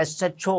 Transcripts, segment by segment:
SHO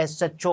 SHO,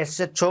SHO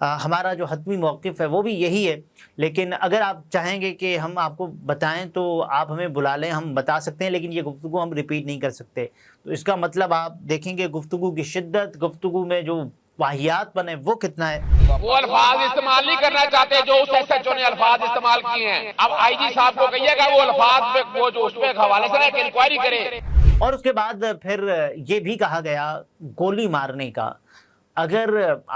ہمارا جو حتمی موقف ہے وہ بھی یہی ہے، لیکن اگر آپ چاہیں گے کہ ہم آپ کو بتائیں تو آپ ہمیں بلا لیں، ہم بتا سکتے ہیں، لیکن یہ گفتگو ہم ریپیٹ نہیں کر سکتے۔ تو اس کا مطلب آپ دیکھیں گے گفتگو کی شدت، گفتگو میں جو واہیات بنے وہ کتنا ہے۔ وہ الفاظ استعمال نہیں کرنا چاہتے جو اس ایس ایچ او نے الفاظ استعمال کیے ہیں۔ اب آئی جی صاحب کو کہیے گا وہ الفاظ پہ وہ جو اس پہ حوالے سے ایک انکوائری کرے۔ اور اس کے بعد پھر یہ بھی کہا گیا گولی مارنے کا۔ اگر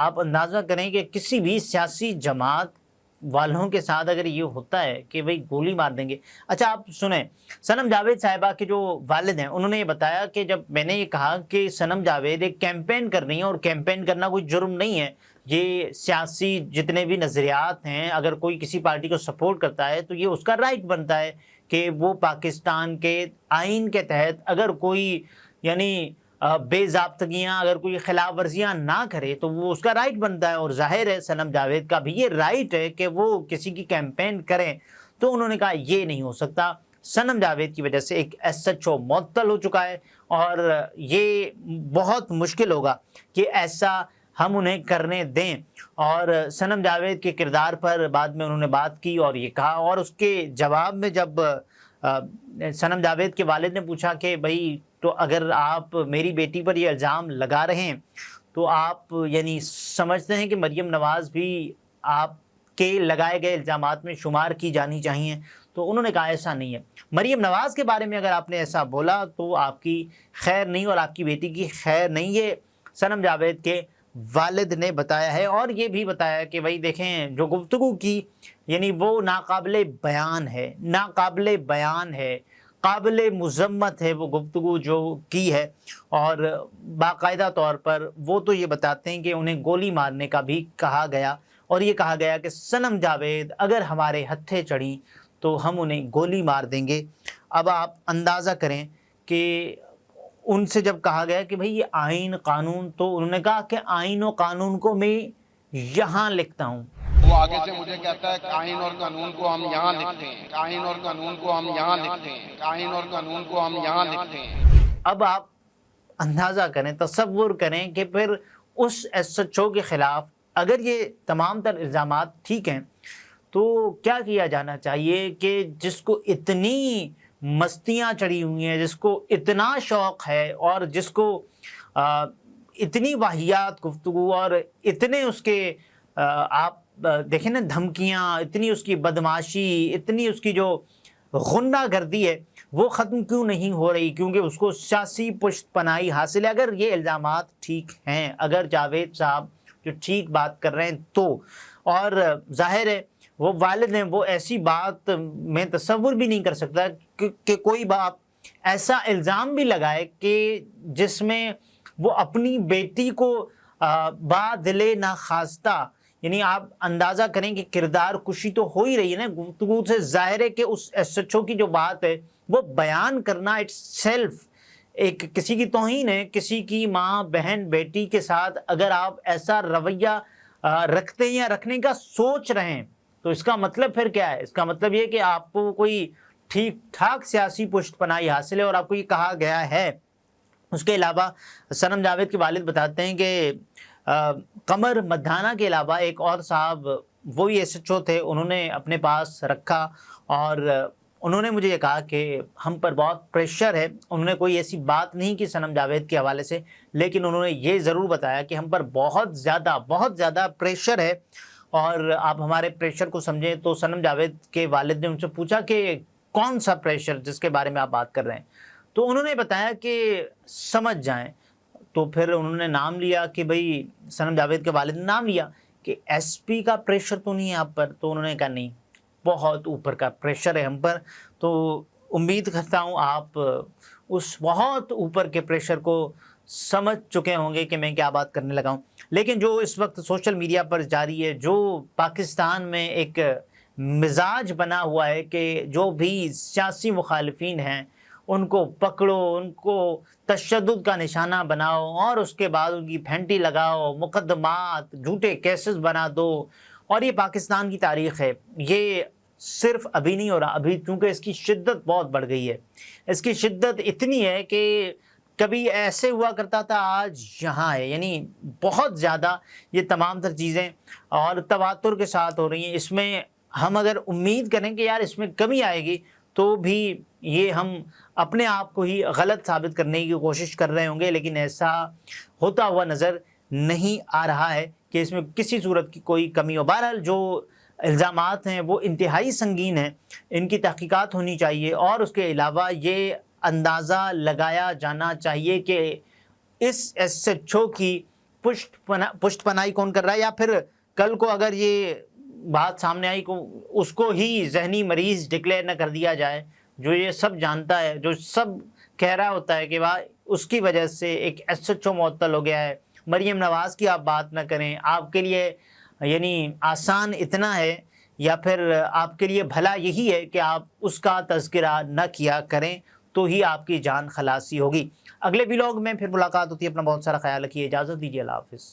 آپ اندازہ کریں کہ کسی بھی سیاسی جماعت والوں کے ساتھ اگر یہ ہوتا ہے کہ بھئی گولی مار دیں گے۔ اچھا آپ سنیں، صنم جاوید صاحبہ کے جو والد ہیں انہوں نے یہ بتایا کہ جب میں نے یہ کہا کہ صنم جاوید ایک کیمپین کر رہی ہیں، اور کیمپین کرنا کوئی جرم نہیں ہے، یہ سیاسی جتنے بھی نظریات ہیں، اگر کوئی کسی پارٹی کو سپورٹ کرتا ہے تو یہ اس کا رائٹ بنتا ہے کہ وہ پاکستان کے آئین کے تحت اگر کوئی یعنی بے ضابطگیاں، اگر کوئی خلاف ورزیاں نہ کرے تو وہ اس کا رائٹ بنتا ہے، اور ظاہر ہے صنم جاوید کا بھی یہ رائٹ ہے کہ وہ کسی کی کیمپین کریں۔ تو انہوں نے کہا یہ نہیں ہو سکتا، صنم جاوید کی وجہ سے ایک ایس ایچ او معطل ہو چکا ہے، اور یہ بہت مشکل ہوگا کہ ایسا ہم انہیں کرنے دیں۔ اور صنم جاوید کے کردار پر بعد میں انہوں نے بات کی اور یہ کہا، اور اس کے جواب میں جب صنم جاوید کے والد نے پوچھا کہ بھائی تو اگر آپ میری بیٹی پر یہ الزام لگا رہے ہیں تو آپ یعنی سمجھتے ہیں کہ مریم نواز بھی آپ کے لگائے گئے الزامات میں شمار کی جانی چاہیے؟ تو انہوں نے کہا ایسا نہیں ہے، مریم نواز کے بارے میں اگر آپ نے ایسا بولا تو آپ کی خیر نہیں اور آپ کی بیٹی کی خیر نہیں۔ یہ صنم جاوید کے والد نے بتایا ہے، اور یہ بھی بتایا کہ بھائی دیکھیں جو گفتگو کی یعنی وہ ناقابل بیان ہے، ناقابل بیان ہے، قابل مذمت ہے وہ گفتگو جو کی ہے۔ اور باقاعدہ طور پر وہ تو یہ بتاتے ہیں کہ انہیں گولی مارنے کا بھی کہا گیا، اور یہ کہا گیا کہ صنم جاوید اگر ہمارے ہتھے چڑھی تو ہم انہیں گولی مار دیں گے۔ اب آپ اندازہ کریں کہ ان سے جب کہا گیا کہ بھئی یہ آئین قانون، تو انہوں نے کہا کہ آئین و قانون کو میں یہاں لکھتا ہوں۔ وہ آگے سے مجھے کہتا ہے کہ آئین اور قانون کو ہم یہاں لکھتے ہیں، آئین اور قانون کو ہم یہاں لکھتے ہیں، آئین اور قانون کو ہم یہاں لکھتے ہیں۔ اب آپ اندازہ کریں، تصور کریں کہ پھر اس ایس ایچ او کے خلاف اگر یہ تمام تر الزامات ٹھیک ہیں تو کیا کیا جانا چاہیے کہ جس کو اتنی مستیاں چڑھی ہوئی ہیں، جس کو اتنا شوق ہے، اور جس کو اتنی واہیات گفتگو اور اتنے اس کے آپ دیکھیں نا دھمکیاں، اتنی اس کی بدماشی، اتنی اس کی جو غنڈہ گردی ہے وہ ختم کیوں نہیں ہو رہی؟ کیونکہ اس کو سیاسی پشت پناہی حاصل ہے۔ اگر یہ الزامات ٹھیک ہیں، اگر جاوید صاحب جو ٹھیک بات کر رہے ہیں تو، اور ظاہر ہے وہ والد ہیں، وہ ایسی بات میں تصور بھی نہیں کر سکتا کہ کوئی باپ ایسا الزام بھی لگائے کہ جس میں وہ اپنی بیٹی کو بادل ناخواستہ، یعنی آپ اندازہ کریں کہ کردار کشی تو ہو ہی رہی ہے نا گفتگو سے۔ ظاہر ہے کہ اس ایس ایچ او کی جو بات ہے وہ بیان کرنا اٹ سیلف ایک کسی کی توہین ہے، کسی کی ماں بہن بیٹی کے ساتھ اگر آپ ایسا رویہ رکھتے ہیں یا رکھنے کا سوچ رہے ہیں تو اس کا مطلب پھر کیا ہے؟ اس کا مطلب یہ کہ آپ کو کوئی ٹھیک ٹھاک سیاسی پشت پناہی حاصل ہے اور آپ کو یہ کہا گیا ہے۔ اس کے علاوہ صنم جاوید کے والد بتاتے ہیں کہ قمر مدھانہ کے علاوہ ایک اور صاحب وہی ایس ایچ او تھے، انہوں نے اپنے پاس رکھا، اور انہوں نے مجھے یہ کہا کہ ہم پر بہت پریشر ہے۔ انہوں نے کوئی ایسی بات نہیں کی صنم جاوید کے حوالے سے، لیکن انہوں نے یہ ضرور بتایا کہ ہم پر بہت زیادہ پریشر ہے، اور آپ ہمارے پریشر کو سمجھیں۔ تو صنم جاوید کے والد نے ان سے پوچھا کہ کون سا پریشر جس کے بارے میں آپ بات کر رہے ہیں؟ تو انہوں نے بتایا کہ سمجھ جائیں۔ تو پھر انہوں نے نام لیا کہ بھئی صنم جاوید کے والد نے نام لیا کہ ایس پی کا پریشر تو نہیں ہے آپ پر؟ تو انہوں نے کہا نہیں، بہت اوپر کا پریشر ہے ہم پر۔ تو امید کرتا ہوں آپ اس بہت اوپر کے پریشر کو سمجھ چکے ہوں گے کہ میں کیا بات کرنے لگا ہوں۔ لیکن جو اس وقت سوشل میڈیا پر جاری ہے، جو پاکستان میں ایک مزاج بنا ہوا ہے کہ جو بھی سیاسی مخالفین ہیں ان کو پکڑو، ان کو تشدد کا نشانہ بناؤ، اور اس کے بعد ان کی پھینٹی لگاؤ، مقدمات، جھوٹے کیسز بنا دو، اور یہ پاکستان کی تاریخ ہے۔ یہ صرف ابھی نہیں ہو رہا، ابھی چونکہ اس کی شدت بہت بڑھ گئی ہے، اس کی شدت اتنی ہے کہ کبھی ایسے ہوا کرتا تھا، آج یہاں ہے، یعنی بہت زیادہ یہ تمام تر چیزیں اور تواتر کے ساتھ ہو رہی ہیں۔ اس میں ہم اگر امید کریں کہ یار اس میں کمی آئے گی تو بھی یہ ہم اپنے آپ کو ہی غلط ثابت کرنے کی کوشش کر رہے ہوں گے، لیکن ایسا ہوتا ہوا نظر نہیں آ رہا ہے کہ اس میں کسی صورت کی کوئی کمی ہو۔ بہرحال جو الزامات ہیں وہ انتہائی سنگین ہیں، ان کی تحقیقات ہونی چاہیے، اور اس کے علاوہ یہ اندازہ لگایا جانا چاہیے کہ اس ایس ایچ او کی پشت پناہی کون کر رہا ہے، یا پھر کل کو اگر یہ بات سامنے آئی کو اس کو ہی ذہنی مریض ڈکلیئر نہ کر دیا جائے، جو یہ سب جانتا ہے، جو سب کہہ رہا ہوتا ہے کہ واہ اس کی وجہ سے ایک ایس ایچ او معطل ہو گیا ہے۔ مریم نواز کی آپ بات نہ کریں، آپ کے لیے یعنی آسان اتنا ہے، یا پھر آپ کے لیے بھلا یہی ہے کہ آپ اس کا تذکرہ نہ کیا کریں تو ہی آپ کی جان خلاصی ہوگی۔ اگلے ویلاگ میں پھر ملاقات ہوتی ہے، اپنا بہت سارا خیال رکھیے، اجازت دیجیے، اللہ حافظ۔